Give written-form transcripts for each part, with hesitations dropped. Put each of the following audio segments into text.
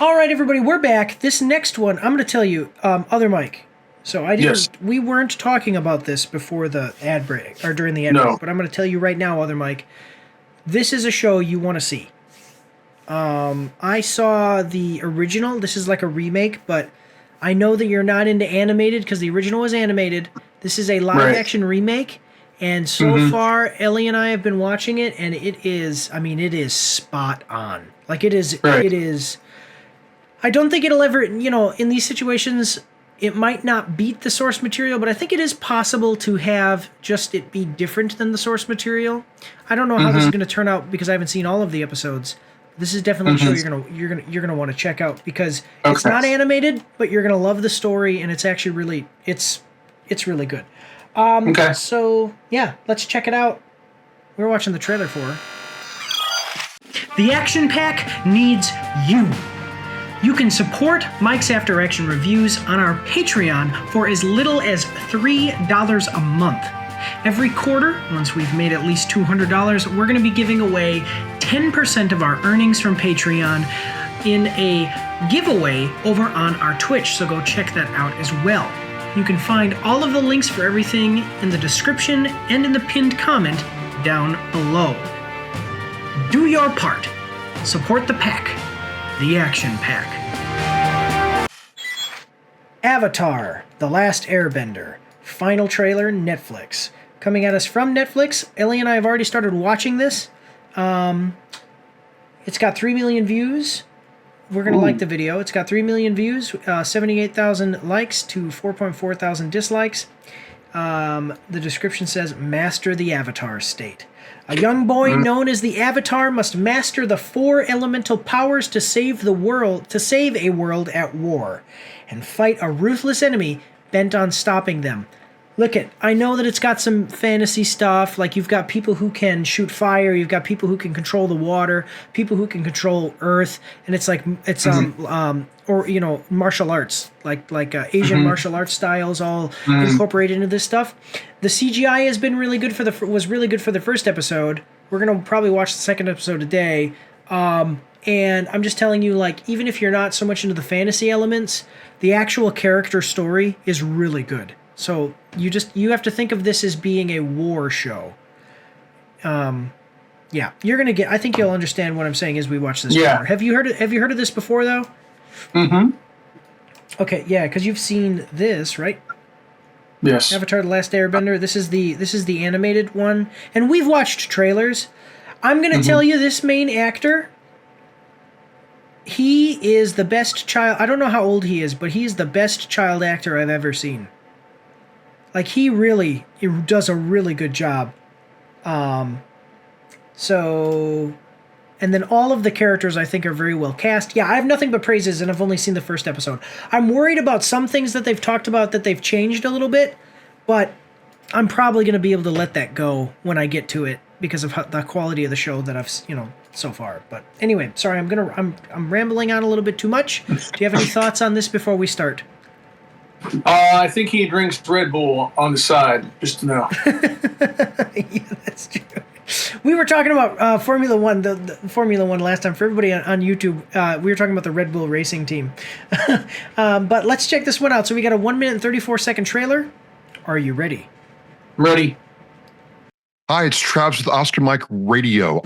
All right, everybody, we're back. This next one, I'm going to tell you, other Mike. So we weren't talking about this before the ad break, or during the ad break, but I'm going to tell you right now, other Mike, this is a show you want to see. I saw the original. This is like a remake, but I know that you're not into animated because the original was animated. This is a live-action remake, and so far, Ellie and I have been watching it, and it is spot on. Like, it is. I don't think it'll ever, in these situations, it might not beat the source material, but I think it is possible to have just it be different than the source material. I don't know how this is going to turn out because I haven't seen all of the episodes. This is definitely a show you're gonna want to check out because it's not animated, but you're gonna love the story, and it's actually really it's really good. So yeah, let's check it out. We're watching the trailer for The Action Pack Needs You. You can support Mike's After Action Reviews on our Patreon for as little as $3 a month. Every quarter, once we've made at least $200, we're going to be giving away 10% of our earnings from Patreon in a giveaway over on our Twitch, so go check that out as well. You can find all of the links for everything in the description and in the pinned comment down below. Do your part. Support the pack. The Action Pack. Avatar: The Last Airbender. Final trailer, Netflix. Coming at us from Netflix. Ellie and I have already started watching this. It's got 3 million views. We're going to like the video. It's got 3 million views, 78,000 likes to 4.4 thousand dislikes. The description says, master the Avatar state. A young boy known as the Avatar must master the 4 elemental powers to save a world at war, and fight a ruthless enemy bent on stopping them. Look I know that it's got some fantasy stuff, like you've got people who can shoot fire, you've got people who can control the water, people who can control earth, and it's martial arts, like Asian martial arts styles all incorporated into this stuff. The CGI has been really good was really good for the first episode. We're gonna probably watch the second episode today. And I'm just telling you, like, even if you're not so much into the fantasy elements, the actual character story is really good. So you have to think of this as being a war show. Yeah, you're gonna I think you'll understand what I'm saying as we watch this. Yeah. Have you heard of this before though? Okay, yeah, because you've seen this, right? Yes. Avatar: The Last Airbender. This is the animated one, and we've watched trailers. I'm gonna tell you, this main actor, he is the best child. I don't know how old he is, but he's the best child actor I've ever seen. Like, he does a really good job. And then all of the characters I think are very well cast. Yeah, I have nothing but praises, and I've only seen the first episode. I'm worried about some things that they've talked about that they've changed a little bit, but I'm probably going to be able to let that go when I get to it because of the quality of the show that I've, so far. But anyway, sorry, I'm rambling on a little bit too much. Do you have any thoughts on this before we start? I think he drinks Red Bull on the side, just to know. Yeah, that's true. We were talking about Formula One, the Formula One last time. For everybody on YouTube, we were talking about the Red Bull racing team. But let's check this one out. So we got a 1 minute and 34-second trailer. Are you ready? I'm ready. Hi, it's Travis with Oscar Mike Radio.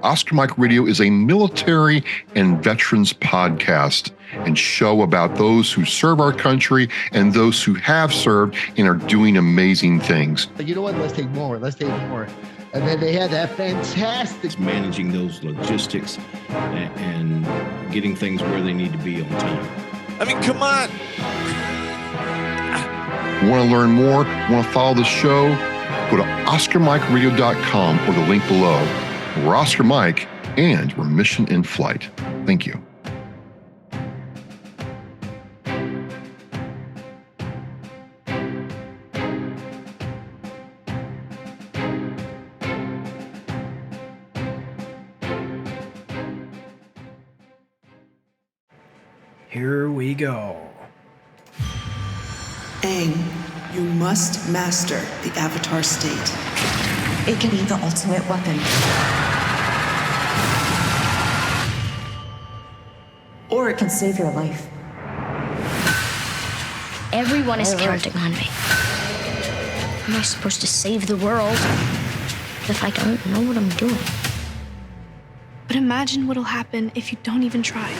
Oscar Mike Radio is a military and veterans podcast and show about those who serve our country and those who have served and are doing amazing things. You know what? Let's take more. And then they had that fantastic managing those logistics and getting things where they need to be on time. I mean, come on. Want to learn more? Want to follow the show? Go to OscarMikeRadio.com or the link below. We're Oscar Mike, and we're mission in flight. Thank you. Here we go. Aang, You must master the Avatar state. It can be the ultimate weapon. Or it can save your life. Everyone is counting on me. Am I supposed to save the world if I don't know what I'm doing? But imagine what'll happen if you don't even try.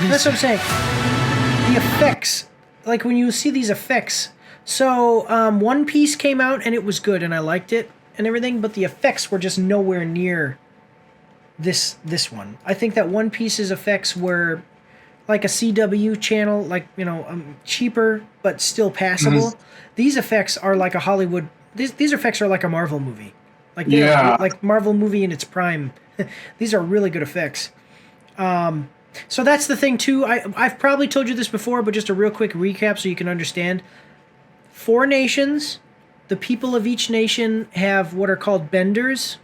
That's what I'm saying. The effects, like when you see these effects. So One Piece came out and it was good and I liked it and everything, but the effects were just nowhere near this one. I think that One Piece's effects were like a CW channel, like, you know, cheaper but still passable. These effects are like a Hollywood. These effects are like a Marvel movie, like like Marvel movie in its prime. These are really good effects. So that's the thing too. I've probably told you this before, but just a real quick recap so you can understand. 4 nations. The people of each nation have what are called benders,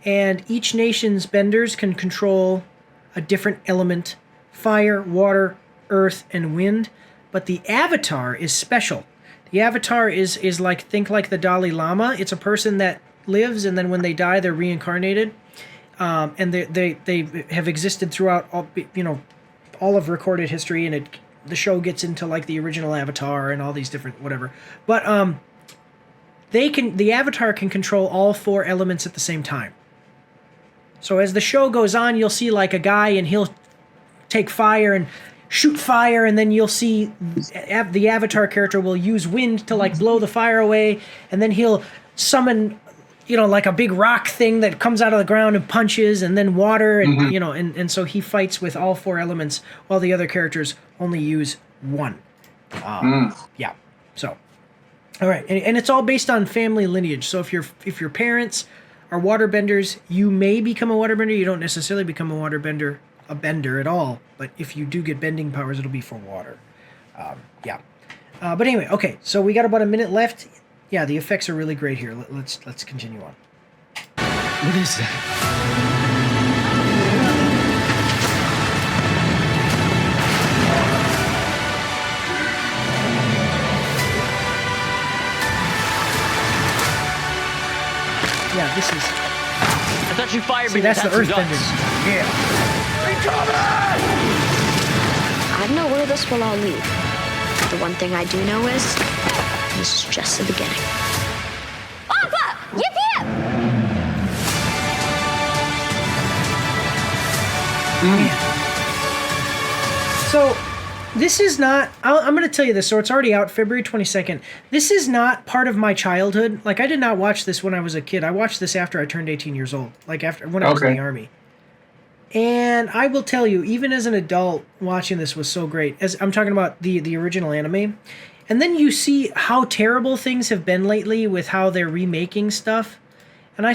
and each nation's benders can control a different element: fire, water, earth, and wind. But the avatar is special. The avatar is like, think like the Dalai Lama. It's a person that lives, and then when they die, they're reincarnated. And they have existed throughout all of recorded history, and the show gets into like the original Avatar and all these different whatever. But the Avatar can control all 4 elements at the same time. So as the show goes on, you'll see like a guy and he'll take fire and shoot fire, and then you'll see the Avatar character will use wind to like blow the fire away, and then he'll summon, you know, like a big rock thing that comes out of the ground and punches, and then water, and you know, and so he fights with all 4 elements while the other characters only use 1. Yeah. So, all right, and it's all based on family lineage. So if your parents are waterbenders, you may become a waterbender. You don't necessarily become a bender at all. But if you do get bending powers, it'll be for water. Yeah. But anyway, okay. So we got about a minute left. Yeah, the effects are really great here. Let's continue on. What is that? Yeah, this is. I thought you fired me. That's the Earthbenders. Yeah. I don't know where this will all lead. The one thing I do know is this is just the beginning. Papa! Yip yip! So, this is not... I'm going to tell you this. So, it's already out February 22nd. This is not part of my childhood. Like, I did not watch this when I was a kid. I watched this after I turned 18 years old. Like, when I was in the Army. And I will tell you, even as an adult, watching this was so great. As I'm talking about the original anime. And then you see how terrible things have been lately with how they're remaking stuff. And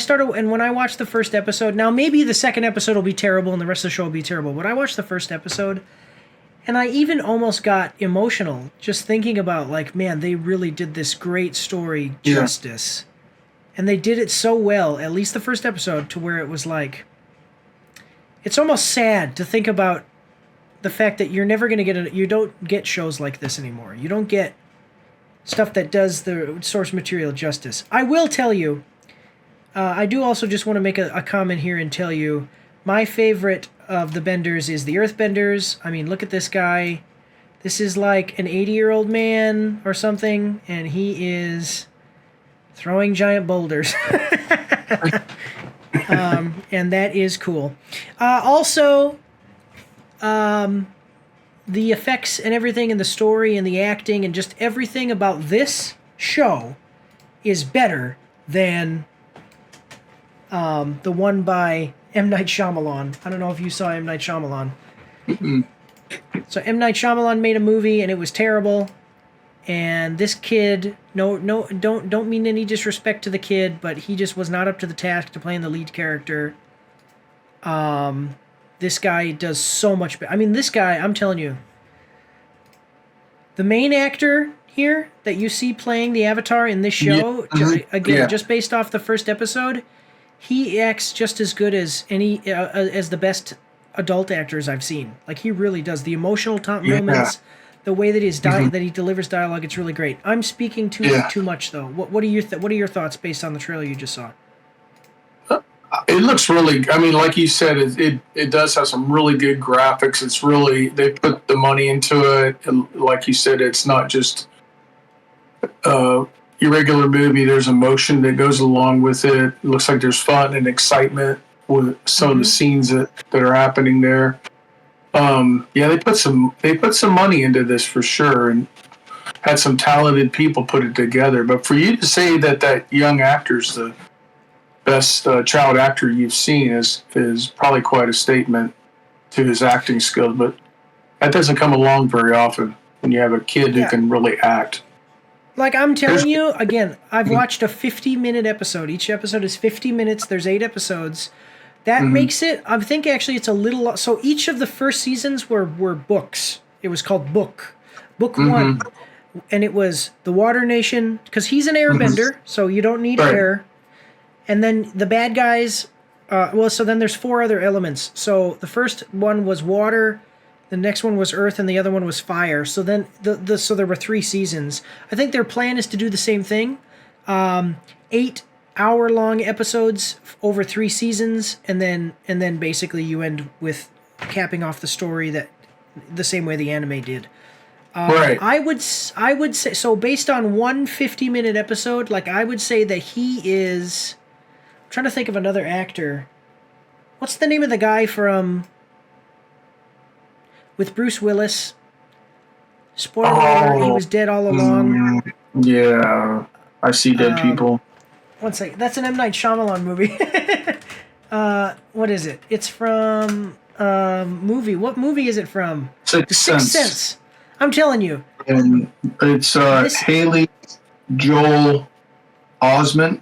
when I watched the first episode, now maybe the second episode will be terrible and the rest of the show will be terrible, but I watched the first episode and I even almost got emotional just thinking about, like, man, they really did this great story justice. And they did it so well, at least the first episode, to where it was like, it's almost sad to think about the fact that you're never going to you don't get shows like this anymore. You don't get stuff that does the source material justice. I will tell you, I do also just want to make a comment here and tell you, my favorite of the benders is the Earthbenders. I mean, look at this guy. This is like an 80-year-old man or something, and he is throwing giant boulders. And that is cool. Also, the effects and everything, and the story and the acting and just everything about this show is better than the one by M. Night Shyamalan. I don't know if you saw M. Night Shyamalan. So M. Night Shyamalan made a movie and it was terrible. And this kid, don't mean any disrespect to the kid, but he just was not up to the task to playing the lead character. This guy does so much better. I mean, this guy, I'm telling you, the main actor, here that you see playing the Avatar in this show, just based off the first episode, he acts just as good as as the best adult actors I've seen. Like, he really does. The emotional moments, the way that that he delivers dialogue, it's really great. I'm speaking too much though. What are your thoughts based on the trailer you just saw? It looks really. I mean, like you said, it does have some really good graphics. It's really, they put the money into it, and like you said, it's not just your regular movie. There's emotion that goes along with it. It looks like there's fun and excitement with some of the scenes that are happening there. They put some money into this for sure, and had some talented people put it together. But for you to say that young actor's the best child actor you've seen is probably quite a statement to his acting skills. But that doesn't come along very often when you have a kid who can really act. Like, I'm telling you, again, I've watched a 50-minute episode. Each episode is 50 minutes. There's 8 episodes. That makes it, I think actually it's a little, so each of the first seasons were books. It was called Book 1. And it was the Water Nation, because he's an airbender, so you don't need air. And then the bad guys, so then there's 4 other elements. So the first one was water, the next one was earth, and the other one was fire. So then so there were 3 seasons. I think their plan is to do the same thing. 8 hour-long episodes over 3 seasons, and then basically you end with capping off the story that the same way the anime did. I would say, so based on one 50-minute episode, like, I would say that he is, I'm trying to think of another actor. What's the name of the guy with Bruce Willis? Spoiler alert, he was dead all along. Yeah, I see dead people. One second, that's an M. Night Shyamalan movie. What is it? It's from movie. What movie is it from? Sixth Sense. I'm telling you. And it's Haley Joel Osment.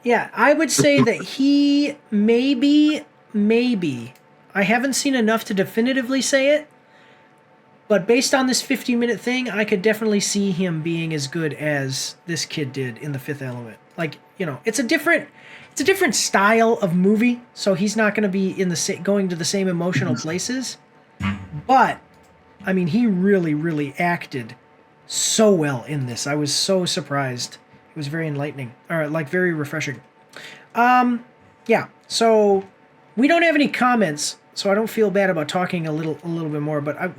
Yeah, I would say that he maybe, I haven't seen enough to definitively say it, but based on this 50-minute thing, I could definitely see him being as good as this kid did in The Fifth Element. Like, it's a different style of movie, so he's not going to be going to the same emotional places, but I mean, he really, really acted so well in this. I was so surprised. It was very enlightening, or like very refreshing. So we don't have any comments, so I don't feel bad about talking a little bit more. But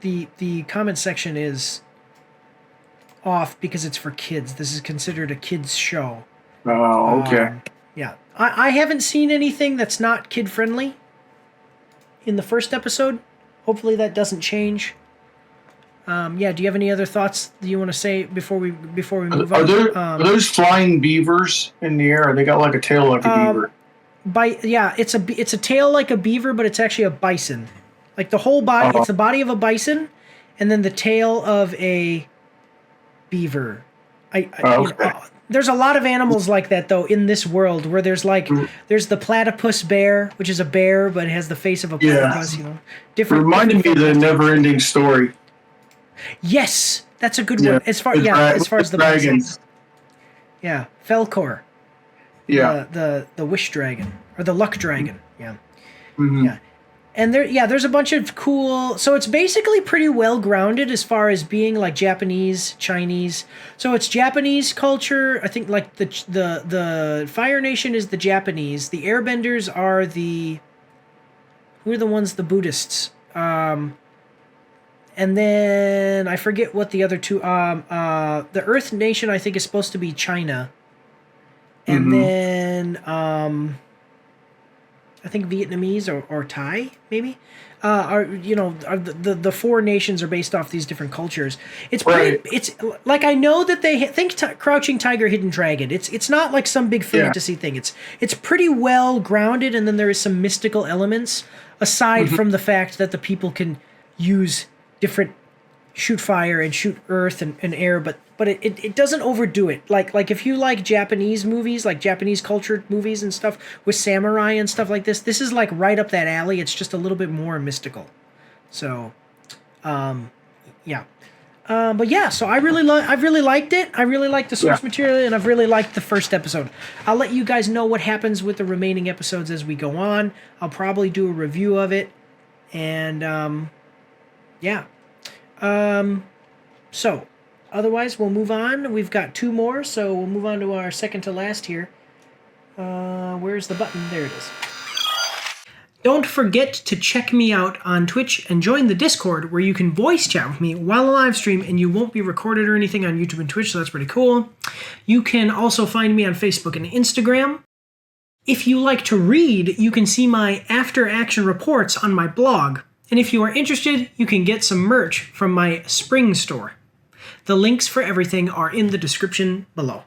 the comment section is off because it's for kids. This is considered a kids show. Oh, okay. I haven't seen anything that's not kid friendly in the first episode. Hopefully that doesn't change. Do you have any other thoughts that you want to say before we move on? Are those flying beavers in the air? They got like a tail like a beaver. It's a tail like a beaver, but it's actually a bison. Like the whole body, it's the body of a bison, and then the tail of a beaver. There's a lot of animals like that though in this world, where there's the platypus bear, which is a bear but it has the face of a platypus. Different. Reminded me of the Never-Ending Story. Yes, that's a good one. As far as the dragons. Yeah, Felkor. Yeah. The wish dragon or the luck dragon. Yeah. Mm-hmm. Yeah. And there's a bunch of cool. So it's basically pretty well grounded as far as being like Japanese, Chinese. So it's Japanese culture. I think like the Fire Nation is the Japanese. The Airbenders are the Buddhists. And then I forget what the other two. The Earth Nation I think is supposed to be China. And then I think Vietnamese or Thai maybe the 4 nations are based off these different cultures. It's pretty, it's like, I know that they think Crouching Tiger, Hidden Dragon. It's not like some big fantasy thing. It's pretty well grounded, and then there is some mystical elements aside from the fact that the people can use different shoot fire and shoot earth and air, but it doesn't overdo it. Like if you like Japanese movies, like Japanese culture movies and stuff with samurai and stuff like this is like right up that alley. It's just a little bit more mystical. So, But yeah, so I really liked it. I really liked the source material, and I've really liked the first episode. I'll let you guys know what happens with the remaining episodes as we go on. I'll probably do a review of it, and yeah. So otherwise, we'll move on. We've got 2 more, so we'll move on to our second to last here. Where's the button? There it is. Don't forget to check me out on Twitch and join the Discord where you can voice chat with me while I live stream, and you won't be recorded or anything on YouTube and Twitch, so that's pretty cool. You can also find me on Facebook and Instagram. If you like to read, you can see my after-action reports on my blog. And if you are interested, you can get some merch from my spring store. The links for everything are in the description below.